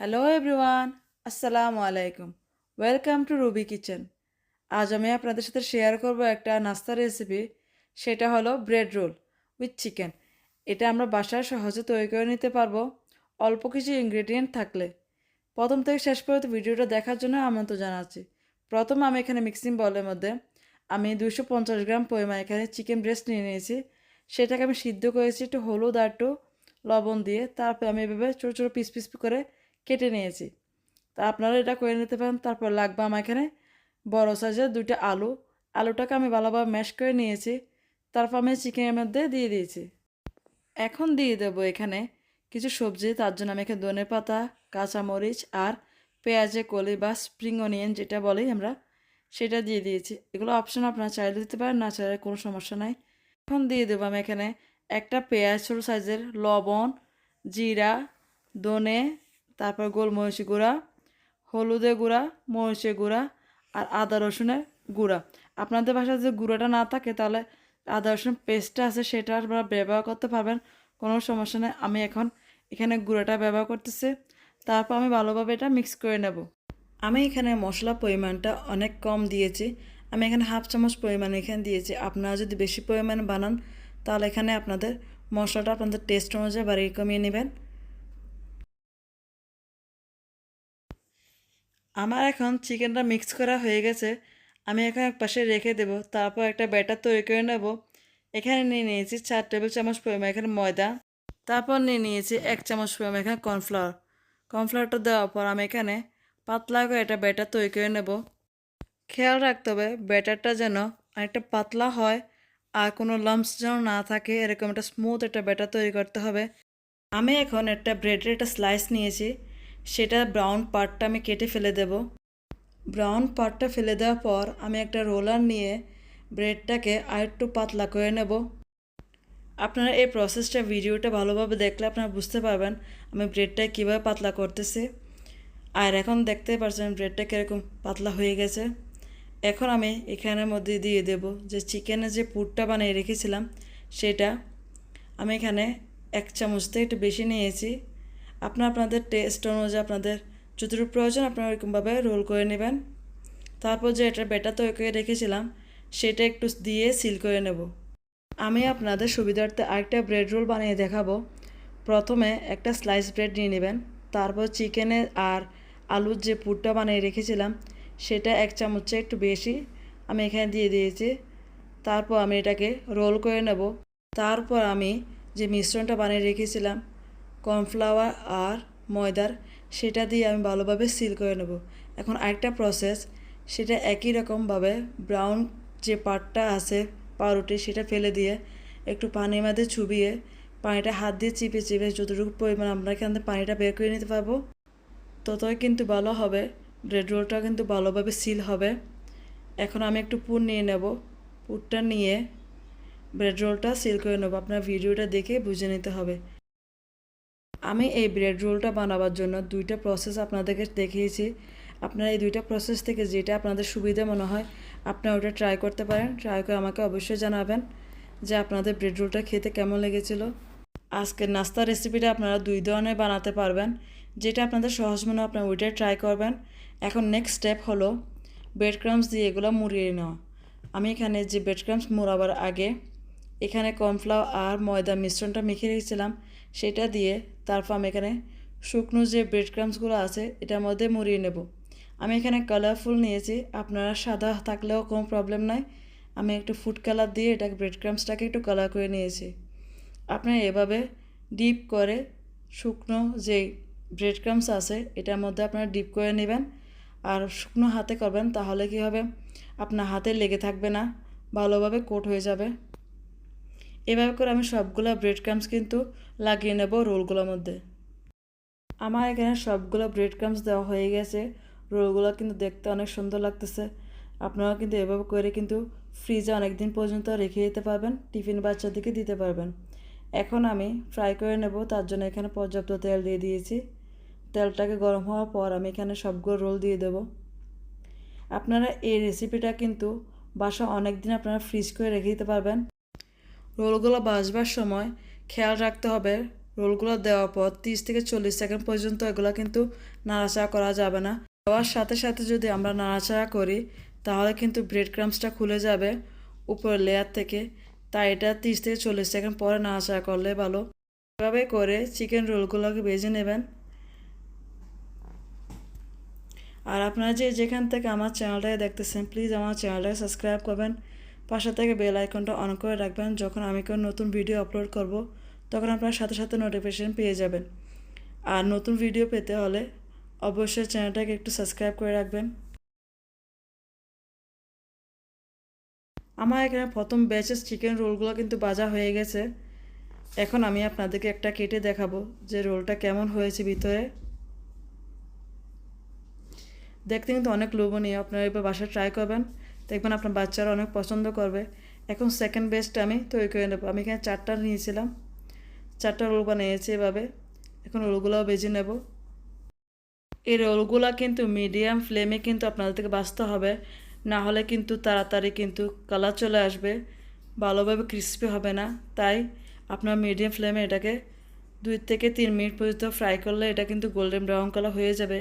Hello everyone, আসসালামু আলাইকুম। Welcome to Ruby kitchen. আজ আমি আপনাদের সাথে শেয়ার করব একটা নাস্তার রেসিপি। সেটা হলো ব্রেড রোল উইথ চিকেন। এটা আমরা বাসায় সহজে তৈরি করে নিতে পারবো অল্প কিছু ইনগ্রেডিয়েন্ট থাকলে। প্রথম থেকে শেষ পর্যন্ত ভিডিওটা দেখার জন্য আমন্ত্রণ জানাচ্ছি। প্রথমে আমি এখানে মিক্সিং বলের মধ্যে আমি 250 গ্রাম পরিমাণ এখানে চিকেন ব্রেস্ট নিয়ে নিয়েছি। সেটাকে আমি সিদ্ধ করেছি একটু হলুদ আর একটু লবণ দিয়ে। তারপর আমি এভাবে ছোটো ছোটো পিস পিস করে কেটে নিয়েছি। তা আপনারা এটা করে নিতে পারেন। তারপর লাগবে আমার এখানে বড় সাইজের দুইটা আলু। আলুটাকে আমি ভালোভাবে ম্যাশ করে নিয়েছি। তারপর আমি চিকেনের মধ্যে দিয়ে দিয়েছি। এখন দিয়ে দেবো এখানে কিছু সবজি। তার জন্য আমি এখানে ধনেপাতা, কাঁচামরিচ আর পেঁয়াজের কলি বা স্প্রিং অনিয়ন যেটা বলি আমরা, সেটা দিয়ে দিয়েছি। এগুলো অপশন, আপনারা চাইলে দিতে পারেন, না চাইলে কোনো সমস্যা নাই। এখন দিয়ে দেবো আমি এখানে একটা পেঁয়াজ ছোটো সাইজের, লবণ, জিরা, ধনে, তারপর গোলমরিচ গুঁড়া, হলুদের গুঁড়া, মরিচের গুঁড়া আর আদা রসুনের গুঁড়া। আপনাদের বাসায় যদি গুঁড়োটা না থাকে তাহলে আদা রসুন পেস্টটা আছে সেটা আপনারা ব্যবহার করতে পারবেন, কোনো সমস্যা নেই। আমি এখন এখানে গুঁড়োটা ব্যবহার করতেছি। তারপর আমি ভালোভাবে এটা মিক্স করে নেব। আমি এখানে মশলা পরিমাণটা অনেক কম দিয়েছি। আমি এখানে হাফ চামচ পরিমাণ এখানে দিয়েছি। আপনারা যদি বেশি পরিমাণে বানান তাহলে এখানে আপনাদের মশলাটা আপনাদের টেস্ট অনুযায়ী বাড়িয়ে কমিয়ে নেবেন। আমার এখন চিকেনটা মিক্স করা হয়ে গেছে। আমি এখন এক পাশে রেখে দেব। তারপর একটা ব্যাটার তৈরি করে নেব। এখানে নিয়ে নিয়েছি 4 টেবিল চামচ পরিমাণ এখানে ময়দা। তারপর নিয়ে নিয়েছি 1 চামচ পরিমাণ এখানে কর্নফ্লাওয়ার। কর্নফ্লাওয়ারটা দেওয়ার পর আমি এখানে পাতলা করে একটা ব্যাটার তৈরি করে নেব। খেয়াল রাখতে হবে ব্যাটারটা যেন অনেকটা পাতলা হয় আর কোনো লাম্পস যেন না থাকে, এরকম একটা স্মুথ একটা ব্যাটার তৈরি করতে হবে। আমি এখন একটা ব্রেডের একটা স্লাইস নিয়েছি। সেটা ব্রাউন পার্টটা আমি কেটে ফেলে দেব। ব্রাউন পার্টটা ফেলে দেওয়ার পর আমি একটা রোলার নিয়ে ব্রেডটাকে আরেকটু পাতলা করে নেব। আপনারা এই প্রসেসটা ভিডিওটা ভালোভাবে দেখলে আপনারা বুঝতে পারবেন আমি ব্রেডটা কীভাবে পাতলা করতেছি। আর এখন দেখতে পাচ্ছেন ব্রেডটা কীরকম পাতলা হয়ে গেছে। এখন আমি এখানের মধ্যে দিয়ে দেব যে চিকেনের যে পুরটা বানিয়ে রেখেছিলাম সেটা। আমি এখানে 1 চামচ থেকে একটু বেশি নিয়েছি। আপনাদের টেস্ট অনুযায়ী আপনাদের যতটুকু প্রয়োজন আপনারা ওইরকমভাবে রোল করে নেবেন। তারপর যে এটা ব্যাটার তৈরি করে রেখেছিলাম সেটা একটু দিয়ে সিল করে নেব। আমি আপনাদের সুবিধার্থে আরেকটা ব্রেড রোল বানিয়ে দেখাবো। প্রথমে একটা স্লাইস ব্রেড নিয়ে নেবেন। তারপর চিকেনের আর আলুর যে পুরটা বানিয়ে রেখেছিলাম সেটা 1 চামচের একটু বেশি আমি এখানে দিয়ে দিয়েছি। তারপর আমি এটাকে রোল করে নেব। তারপর আমি যে মিশ্রণটা বানিয়ে রেখেছিলাম কর্নফ্লাওয়ার আর ময়দার, সেটা দিয়ে আমি ভালোভাবে সিল করে নেব। এখন আরেকটা প্রসেস, সেটা একই রকমভাবে ব্রাউন যে পার্টটা আছে পাউরুটি সেটা ফেলে দিয়ে একটু পানির মধ্যে চুবিয়ে পানিটা হাত দিয়ে চিপে চিপে যতটুকু পরিমাণ আমরা এখান থেকে পানিটা বের করে নিতে পারবো ততই কিন্তু ভালো হবে। ব্রেড রোলটা কিন্তু ভালোভাবে সিল হবে। এখন আমি একটু পুর নিয়ে নেব। পুরটা নিয়ে ব্রেড রোলটা সিল করে নেব। আপনার ভিডিওটা দেখে বুঝে নিতে হবে। আমি এই ব্রেড রোলটা বানাবার জন্য দুইটা প্রসেস আপনাদেরকে দেখিয়েছি। আপনারা এই দুইটা প্রসেস থেকে যেটা আপনাদের সুবিধা মনে হয় আপনারা ওটা ট্রাই করতে পারেন। ট্রাই করে আমাকে অবশ্যই জানাবেন যে আপনাদের ব্রেড রোলটা খেতে কেমন লেগেছিল। আজকের নাস্তার রেসিপিটা আপনারা দুই ধরনের বানাতে পারবেন। যেটা আপনাদের সহজ মনে হয় আপনারা ওইটাই ট্রাই করবেন। এখন নেক্সট স্টেপ হলো ব্রেড ক্রাম্বস দিয়ে এগুলো মুড়িয়ে নেওয়া। আমি এখানে যে ব্রেড ক্রাম্বস মোড়াবার আগে এখানে কর্নফ্লাওয়ার আর ময়দা মিশ্রণটা মেখে রেখেছিলাম সেটা দিয়ে তারপর আমি এখানে শুকনো যে ব্রেড ক্রাম্বসগুলো আছে এটার মধ্যে মুড়িয়ে নেব। আমি এখানে কালারফুল নিয়েছি, আপনারা সাদা থাকলেও কোনো প্রবলেম নাই। আমি একটু ফুড কালার দিয়ে এটাকে ব্রেড ক্রাম্বসটাকে একটু কালার করে নিয়েছি। আপনারা এভাবে ডিপ করে শুকনো যে ব্রেড ক্রাম্বস আছে এটার মধ্যে আপনারা ডিপ করে নেবেন। আর শুকনো হাতে করবেন, তাহলে কি হবে আপনার হাতে লেগে থাকবে না, ভালোভাবে কোট হয়ে যাবে। এভাবে করে আমি সবগুলো ব্রেড ক্রাম্বস কিন্তু লাগিয়ে নেব রোলগুলোর মধ্যে। আমার এখানে সবগুলো ব্রেড ক্রাম্বস দেওয়া হয়ে গেছে। রোলগুলো কিন্তু দেখতে অনেক সুন্দর লাগতেছে। আপনারা কিন্তু এভাবে করে কিন্তু ফ্রিজে অনেক দিন পর্যন্ত রেখে দিতে পারবেন, টিফিন বাচ্চাদেরকে দিতে পারবেন। এখন আমি ফ্রাই করে নেব, তার জন্য এখানে পর্যাপ্ত তেল দিয়ে দিয়েছি। তেলটাকে গরম হওয়ার পর আমি এখানে সবগুলো রোল দিয়ে দেব। আপনারা এই রেসিপিটা কিন্তু বাসা অনেক দিন ফ্রিজ করে রেখে দিতে পারবেন। রোলগুলো ভাজবার সময় খেয়াল রাখতে হবে রোলগুলো দেওয়ার পর 30 থেকে 40 সেকেন্ড পর্যন্ত এগুলো কিন্তু নাড়াচাড়া করা যাবে না। দেওয়ার সাথে সাথে যদি আমরা নাড়াচাড়া করি তাহলে কিন্তু ব্রেড ক্রাম্সটা খুলে যাবে উপরের লেয়ার থেকে, তাই এটা 30 থেকে 40 সেকেন্ড পরে নাড়াচাড়া করলে ভালো। এভাবে করে চিকেন রোলগুলোকে ভেজে নেবেন। আর আপনারা যেখান থেকে আমার চ্যানেলটাকে দেখতেছেন প্লিজ আমার চ্যানেলটাকে সাবস্ক্রাইব করবেন, পাশে থেকে বেল আইকনটা অন করে রাখবেন। যখন আমি কোনো নতুন ভিডিও আপলোড করব তখন আপনারা সাথে সাথে নোটিফিকেশন পেয়ে যাবেন। আর নতুন ভিডিও পেতে হলে অবশ্যই চ্যানেলটাকে একটু সাবস্ক্রাইব করে রাখবেন। আমার এখানে প্রথম ব্যাচের চিকেন রোলগুলো কিন্তু ভাজা হয়ে গেছে। এখন আমি আপনাদেরকে একটা কেটে দেখাবো যে রোলটা কেমন হয়েছে ভিতরে। দেখতে কিন্তু অনেক লোভনীয়, আপনারা এবার বাসায় ট্রাই করবেন, দেখবেন আপনার বাচ্চারা অনেক পছন্দ করবে। এখন সেকেন্ড ব্যাচটা আমি তৈরি করে নেব। আমি এখানে 4টা নিয়েছিলাম, 4টা রোল বানিয়েছি এভাবে। এখন রোলগুলোও ভেজে নেব। এই রোলগুলো কিন্তু মিডিয়াম ফ্লেমে কিন্তু আপনাদের থেকে ভাজতে হবে, না হলে কিন্তু তাড়াতাড়ি কিন্তু কালার চলে আসবে, ভালোভাবে ক্রিস্পি হবে না। তাই আপনার মিডিয়াম ফ্লেমে এটাকে 2 থেকে 3 মিনিট পর্যন্ত ফ্রাই করলে এটা কিন্তু গোল্ডেন ব্রাউন কালার হয়ে যাবে।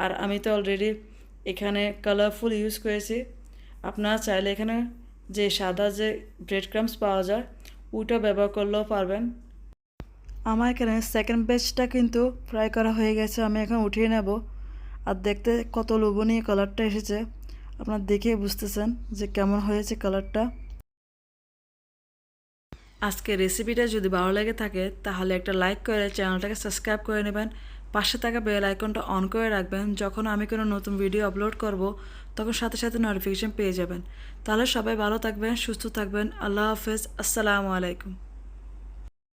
আর আমি তো অলরেডি এখানে কালারফুল ইউজ করেছি, আপনারা চাইলে এখানে যে সাদা যে ব্রেড ক্রাম্স পাওয়া যায় ওইটা ব্যবহার করলেও পারবেন। আমার এখানে সেকেন্ড ব্যাচটা কিন্তু ফ্রাই করা হয়ে গেছে, আমি এখন উঠিয়ে নেব। আর দেখতে কত লোভনীয় কালারটা এসেছে, আপনারা দেখে বুঝতেছেন যে কেমন হয়েছে কালারটা। আজকের রেসিপিটা যদি ভালো লেগে থাকে তাহলে একটা লাইক করে চ্যানেলটাকে সাবস্ক্রাইব করে নেবেন, পাশে থাকা বেল আইকনটা অন করে রাখবেন। যখন আমি কোনো নতুন ভিডিও আপলোড করব তখন সাথে সাথে নোটিফিকেশন পেয়ে যাবেন। তাহলে সবাই ভালো থাকবেন, সুস্থ থাকবেন। আল্লাহ হাফেজ, আসসালামু আলাইকুম।